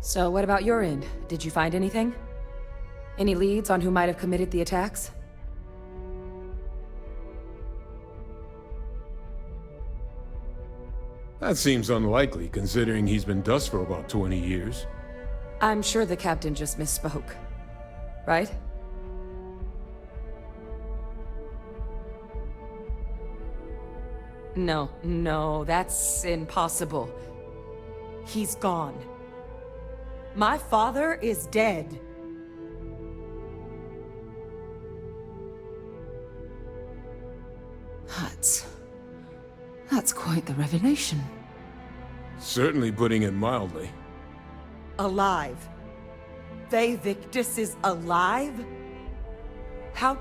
So what about your end? Did you find anything? Any leads on who might have committed the attacks? That seems unlikely, considering he's been dust for about 20 years. I'm sure the captain just misspoke. Right? No, that's impossible. He's gone. My father is dead. That's quite the revelation. Certainly putting it mildly. Alive. Vae Victis is alive? How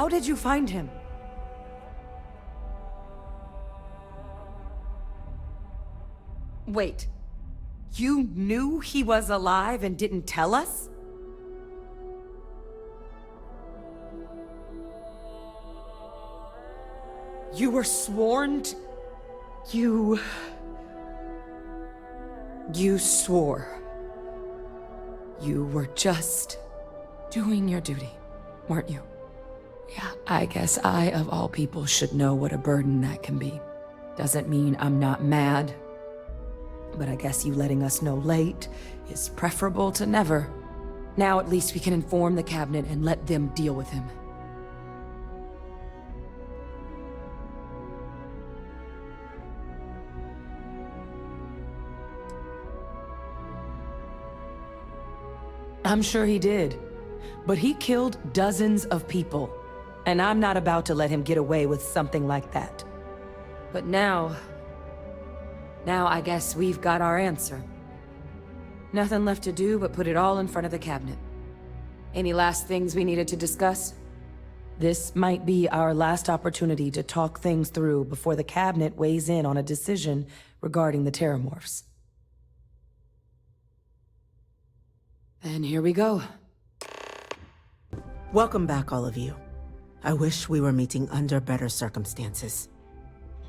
did you find him? Wait. You knew he was alive and didn't tell us? You were sworn to... You swore. You were just doing your duty, weren't you? Yeah, I guess I, of all people, should know what a burden that can be. Doesn't mean I'm not mad. But I guess you letting us know late is preferable to never. Now at least we can inform the cabinet and let them deal with him. I'm sure he did. But he killed dozens of people. And I'm not about to let him get away with something like that. But now I guess we've got our answer. Nothing left to do but put it all in front of the cabinet. Any last things we needed to discuss? This might be our last opportunity to talk things through before the cabinet weighs in on a decision regarding the Terramorphs. And here we go. Welcome back, all of you. I wish we were meeting under better circumstances.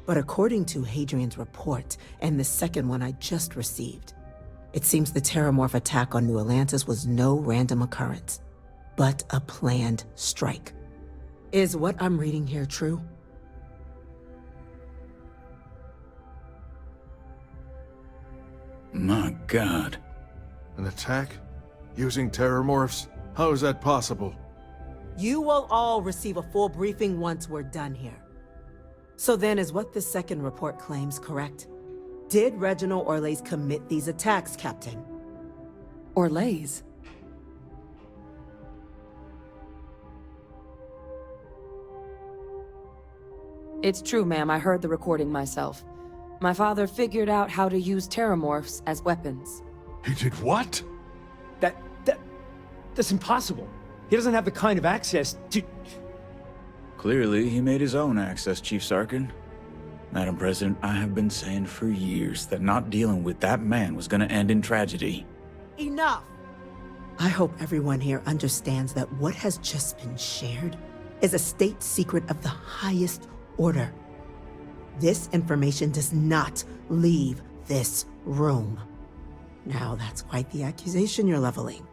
But according to Hadrian's report, and the second one I just received, it seems the Terramorph attack on New Atlantis was no random occurrence, but a planned strike. Is what I'm reading here true? My God. An attack? Using Terramorphs? How is that possible? You will all receive a full briefing once we're done here. So then, is what the second report claims correct? Did Reginald Orlase commit these attacks, Captain? Orlase? It's true, ma'am. I heard the recording myself. My father figured out how to use Terramorphs as weapons. He did what? That's impossible. He doesn't have the kind of access to... Clearly, he made his own access, Chief Sarkin. Madam President, I have been saying for years that not dealing with that man was gonna end in tragedy. Enough! I hope everyone here understands that what has just been shared is a state secret of the highest order. This information does not leave this room. Now, that's quite the accusation you're leveling,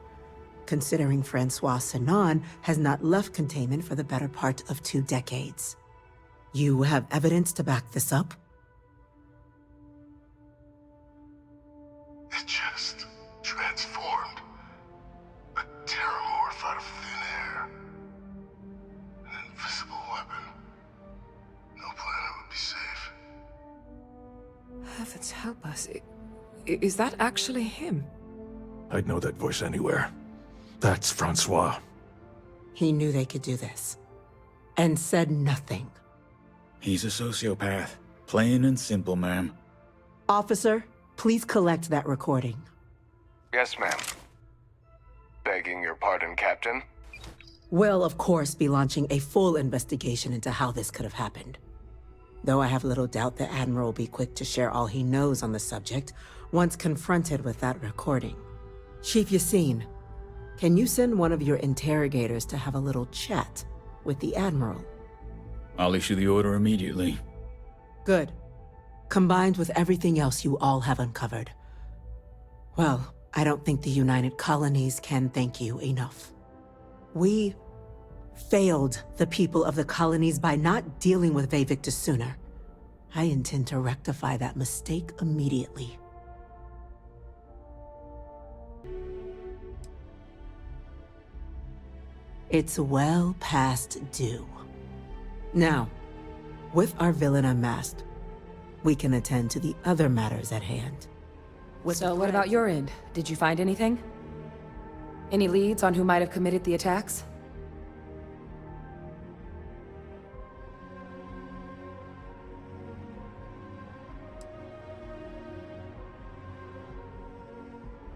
considering Francois Sinon has not left containment for the better part of 2 decades. You have evidence to back this up? It just transformed. A Terramorph out of thin air. An invisible weapon. No planet would be safe. Heavens help us. Is that actually him? I'd know that voice anywhere. That's Francois. He knew they could do this, and said nothing. He's a sociopath. Plain and simple, ma'am. Officer, please collect that recording. Yes, ma'am. Begging your pardon, Captain. We'll, of course, be launching a full investigation into how this could have happened. Though I have little doubt the Admiral will be quick to share all he knows on the subject once confronted with that recording. Chief Yassine, can you send one of your interrogators to have a little chat with the Admiral? I'll issue the order immediately. Good. Combined with everything else you all have uncovered, Well, I don't think the United Colonies can thank you enough. We failed the people of the colonies by not dealing with Vae Victis sooner. I intend to rectify that mistake immediately. It's well past due. Now, with our villain unmasked, we can attend to the other matters at hand. So what about your end? Did you find anything? Any leads on who might have committed the attacks?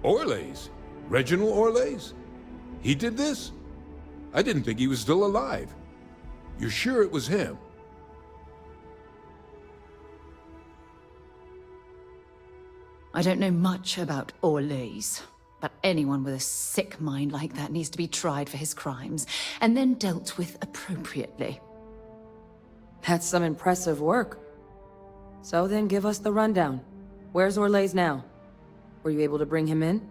Orlase? Reginald Orlase? He did this? I didn't think he was still alive. You're sure it was him? I don't know much about Orlase, but anyone with a sick mind like that needs to be tried for his crimes, and then dealt with appropriately. That's some impressive work. So then give us the rundown. Where's Orlase now? Were you able to bring him in?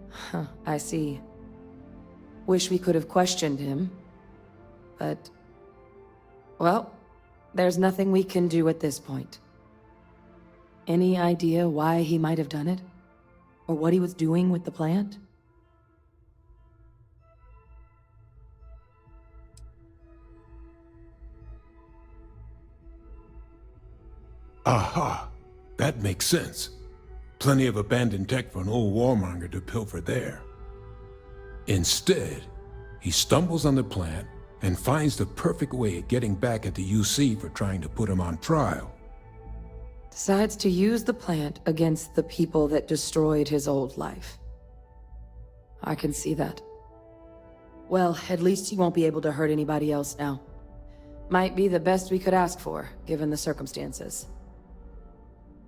Huh, I see. Wish we could have questioned him, but... well, there's nothing we can do at this point. Any idea why he might have done it? Or what he was doing with the plant? Aha! That makes sense. Plenty of abandoned tech for an old warmonger to pilfer there. Instead, he stumbles on the plant and finds the perfect way of getting back at the UC for trying to put him on trial. Decides to use the plant against the people that destroyed his old life. I can see that. Well, at least he won't be able to hurt anybody else now. Might be the best we could ask for, given the circumstances.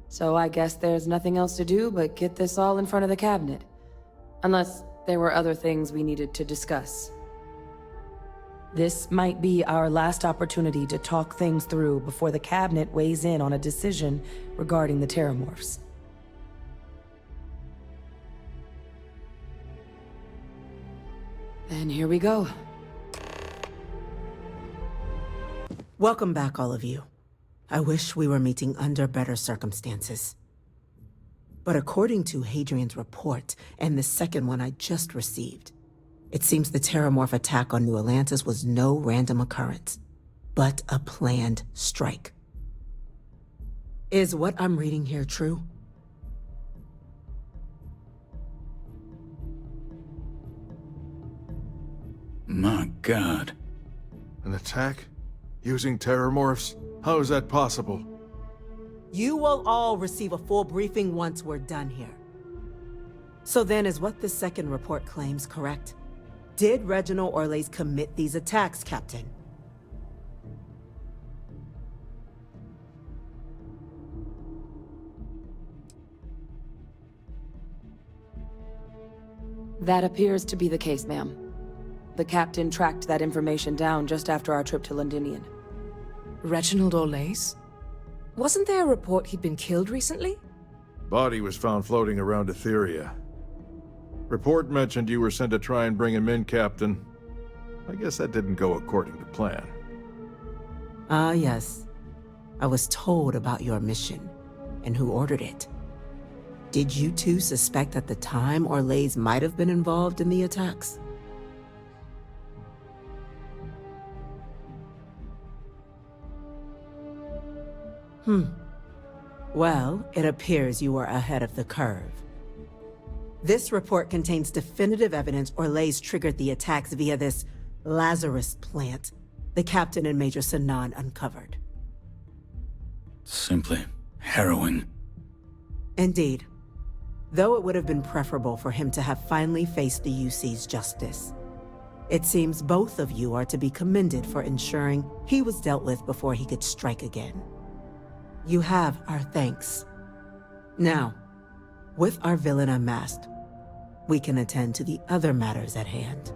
So I guess there's nothing else to do but get this all in front of the cabinet. Unless there were other things we needed to discuss. This might be our last opportunity to talk things through before the cabinet weighs in on a decision regarding the Terramorphs. Then here we go. Welcome back, all of you. I wish we were meeting under better circumstances. But according to Hadrian's report, and the second one I just received, it seems the Terramorph attack on New Atlantis was no random occurrence, but a planned strike. Is what I'm reading here true? My God. An attack? Using terramorphs? How is that possible? You will all receive a full briefing once we're done here. So then, is what the second report claims correct? Did Reginald Orlase commit these attacks, Captain? That appears to be the case, ma'am. The captain tracked that information down just after our trip to Londinium. Reginald Orlase? Wasn't there a report he'd been killed recently? Body was found floating around Etheria. Report mentioned you were sent to try and bring him in, Captain. I guess that didn't go according to plan. Ah, yes. I was told about your mission, and who ordered it. Did you two suspect at the time Orlase might have been involved in the attacks? Well, it appears you were ahead of the curve. This report contains definitive evidence Orlase triggered the attacks via this Lazarus plant the Captain and Major Sanan uncovered. Simply harrowing. Indeed. Though it would have been preferable for him to have finally faced the UC's justice. It seems both of you are to be commended for ensuring he was dealt with before he could strike again. You have our thanks. Now, with our villain unmasked, we can attend to the other matters at hand.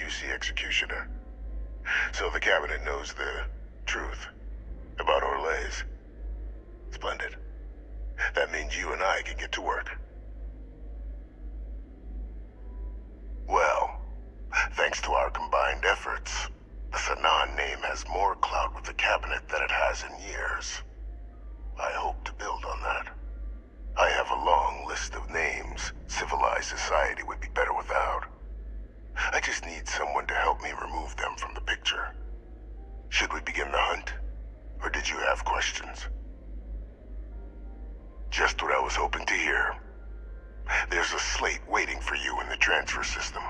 juicy executioner. So the cabinet knows the truth about Orlase. Splendid. That means you and I can get to work. Well, thanks to our combined efforts, the Sanan name has more clout with the cabinet than it has in years. I hope to build on that. I have a long list of names civilized society would be better without. I just need someone to help me remove them from the picture. Should we begin the hunt? Or did you have questions? Just what I was hoping to hear. There's a slate waiting for you in the transfer system.